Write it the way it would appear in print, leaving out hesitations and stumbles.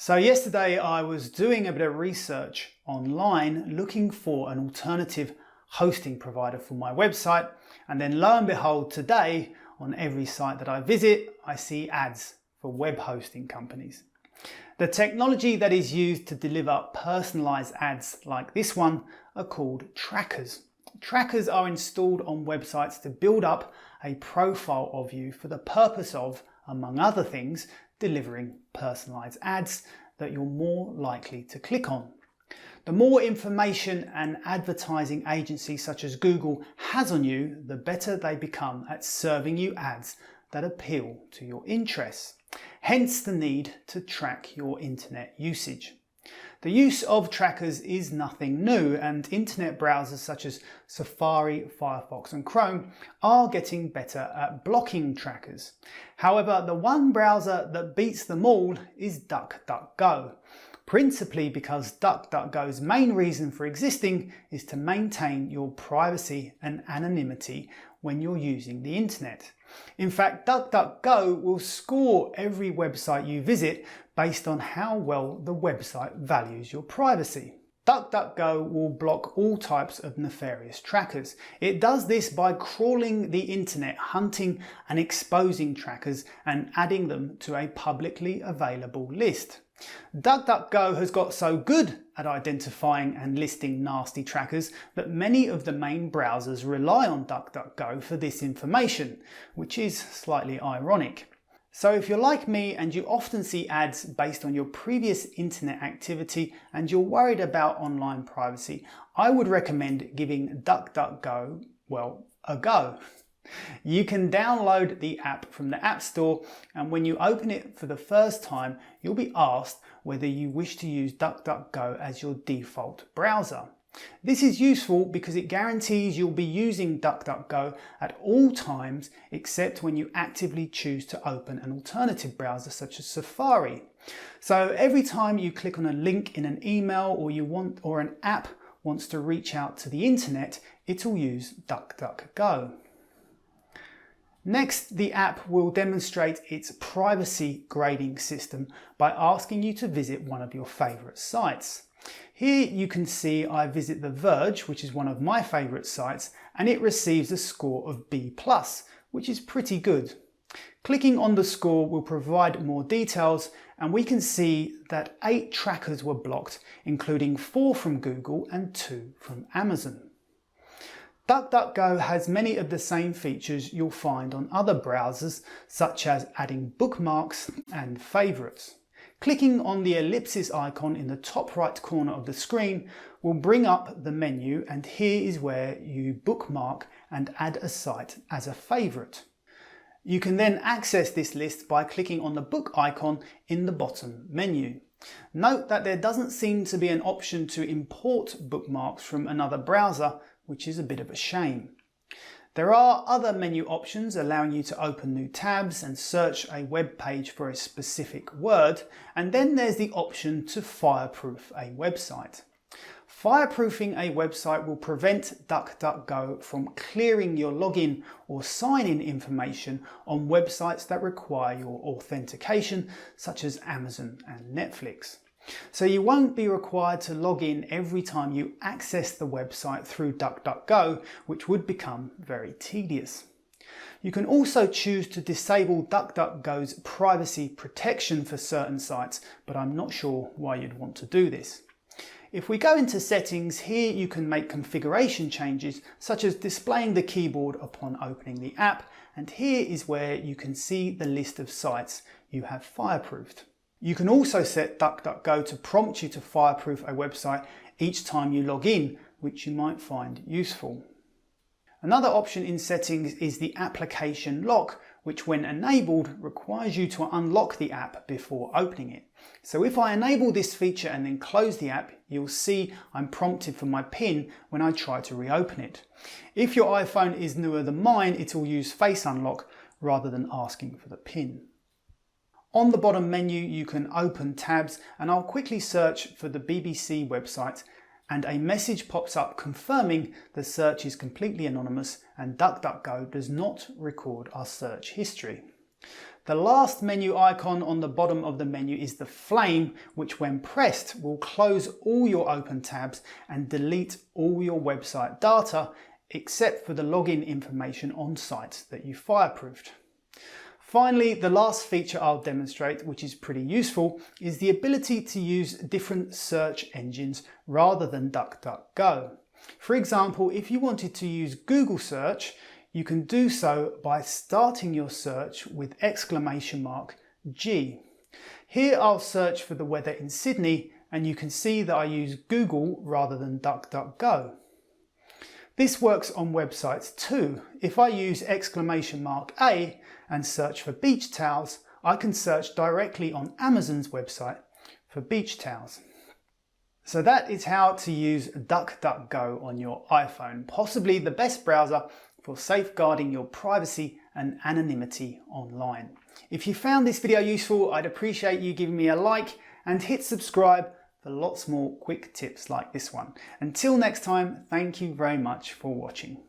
So yesterday I was doing a bit of research online looking for an alternative hosting provider for my website, and then lo and behold, today on every site that I visit I see ads for web hosting companies. The technology that is used to deliver personalized ads like this one are called trackers. Trackers are installed on websites to build up a profile of you for the purpose of, among other things, delivering personalized ads that you're more likely to click on. The more information an advertising agency such as Google has on you, the better they become at serving you ads that appeal to your interests. Hence the need to track your internet usage. The use of trackers is nothing new, and internet browsers such as Safari, Firefox and Chrome are getting better at blocking trackers. However, the one browser that beats them all is DuckDuckGo, principally because DuckDuckGo's main reason for existing is to maintain your privacy and anonymity when you're using the internet. In fact, DuckDuckGo will score every website you visit based on how well the website values your privacy. DuckDuckGo will block all types of nefarious trackers. It does this by crawling the internet, hunting and exposing trackers and adding them to a publicly available list. DuckDuckGo has got so good at identifying and listing nasty trackers that many of the main browsers rely on DuckDuckGo for this information, which is slightly ironic. So if you're like me and you often see ads based on your previous internet activity and you're worried about online privacy, I would recommend giving DuckDuckGo, well, a go. You can download the app from the App Store, and when you open it for the first time, you'll be asked whether you wish to use DuckDuckGo as your default browser. This is useful because it guarantees you'll be using DuckDuckGo at all times except when you actively choose to open an alternative browser such as Safari. So every time you click on a link in an email or an app wants to reach out to the internet, it'll use DuckDuckGo. Next, the app will demonstrate its privacy grading system by asking you to visit one of your favourite sites. Here you can see I visit The Verge, which is one of my favourite sites, and it receives a score of B+, which is pretty good. Clicking on the score will provide more details, and we can see that 8 trackers were blocked, including 4 from Google and 2 from Amazon. DuckDuckGo has many of the same features you'll find on other browsers, such as adding bookmarks and favourites. Clicking on the ellipsis icon in the top right corner of the screen will bring up the menu, and here is where you bookmark and add a site as a favourite. You can then access this list by clicking on the book icon in the bottom menu. Note that there doesn't seem to be an option to import bookmarks from another browser, which is a bit of a shame. There are other menu options allowing you to open new tabs and search a web page for a specific word, and then there's the option to fireproof a website. Fireproofing a website will prevent DuckDuckGo from clearing your login or sign-in information on websites that require your authentication, such as Amazon and Netflix. So you won't be required to log in every time you access the website through DuckDuckGo, which would become very tedious. You can also choose to disable DuckDuckGo's privacy protection for certain sites, but I'm not sure why you'd want to do this. If we go into settings, here you can make configuration changes such as displaying the keyboard upon opening the app, and here is where you can see the list of sites you have fireproofed. You can also set DuckDuckGo to prompt you to fireproof a website each time you log in, which you might find useful. Another option in settings is the application lock, which when enabled requires you to unlock the app before opening it. So if I enable this feature and then close the app, you'll see I'm prompted for my PIN when I try to reopen it. If your iPhone is newer than mine, it will use Face Unlock rather than asking for the PIN. On the bottom menu you can open tabs, and I'll quickly search for the BBC website, and a message pops up confirming the search is completely anonymous and DuckDuckGo does not record our search history. The last menu icon on the bottom of the menu is the flame, which when pressed will close all your open tabs and delete all your website data, except for the login information on sites that you fireproofed. Finally, the last feature I'll demonstrate, which is pretty useful, is the ability to use different search engines rather than DuckDuckGo. For example, if you wanted to use Google search, you can do so by starting your search with !G. Here I'll search for the weather in Sydney, and you can see that I use Google rather than DuckDuckGo. This works on websites too. If I use !A and search for beach towels, I can search directly on Amazon's website for beach towels. So that is how to use DuckDuckGo on your iPhone, possibly the best browser for safeguarding your privacy and anonymity online. If you found this video useful, I'd appreciate you giving me a like and hit subscribe for lots more quick tips like this one. Until next time, thank you very much for watching.